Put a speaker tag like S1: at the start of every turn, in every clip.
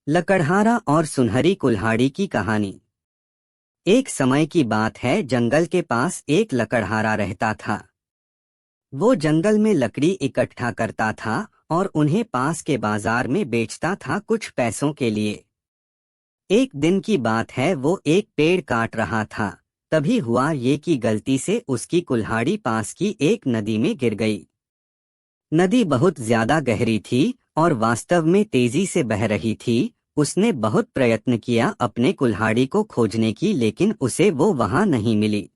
S1: लकड़हारा और सुनहरी कुल्हाड़ी की कहानी। एक समय की बात है, जंगल के पास एक लकड़हारा रहता था। वो जंगल में लकड़ी इकट्ठा करता था और उन्हें पास के बाजार में बेचता था कुछ पैसों के लिए। एक दिन की बात है, वो एक पेड़ काट रहा था। तभी हुआ ये कि गलती से उसकी कुल्हाड़ी पास की एक नदी में गिर गई। नदी बहुत ज्यादा गहरी थी और वास्तव में तेजी से बह रही थी। उसने बहुत प्रयत्न किया अपने कुल्हाड़ी को खोजने की, लेकिन उसे वो वहां नहीं मिली।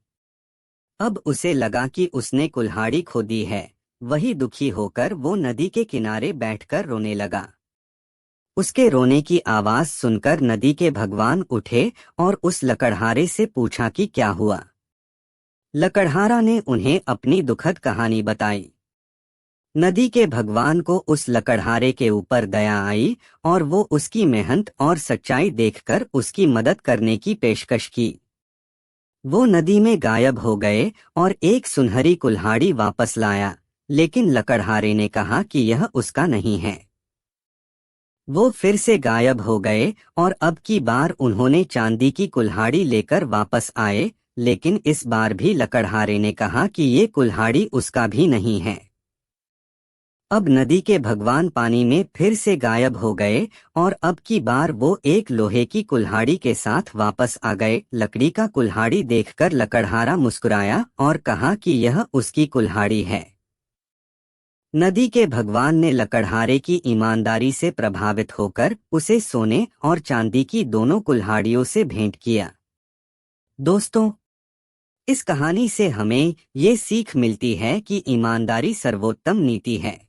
S1: अब उसे लगा कि उसने कुल्हाड़ी खो दी है। वही दुखी होकर वो नदी के किनारे बैठकर रोने लगा। उसके रोने की आवाज सुनकर नदी के भगवान उठे और उस लकड़हारे से पूछा कि क्या हुआ। लकड़हारा ने उन्हें अपनी दुखद कहानी बताई। नदी के भगवान को उस लकड़हारे के ऊपर दया आई और वो उसकी मेहनत और सच्चाई देखकर उसकी मदद करने की पेशकश की। वो नदी में गायब हो गए और एक सुनहरी कुल्हाड़ी वापस लाया, लेकिन लकड़हारे ने कहा कि यह उसका नहीं है। वो फिर से गायब हो गए और अब की बार उन्होंने चांदी की कुल्हाड़ी लेकर वापस आए, लेकिन इस बार भी लकड़हारे ने कहा कि ये कुल्हाड़ी उसका भी नहीं है। अब नदी के भगवान पानी में फिर से गायब हो गए और अब की बार वो एक लोहे की कुल्हाड़ी के साथ वापस आ गए। लकड़ी का कुल्हाड़ी देखकर लकड़हारा मुस्कुराया और कहा कि यह उसकी कुल्हाड़ी है। नदी के भगवान ने लकड़हारे की ईमानदारी से प्रभावित होकर उसे सोने और चांदी की दोनों कुल्हाड़ियों से भेंट किया। दोस्तों, इस कहानी से हमें ये सीख मिलती है कि ईमानदारी सर्वोत्तम नीति है।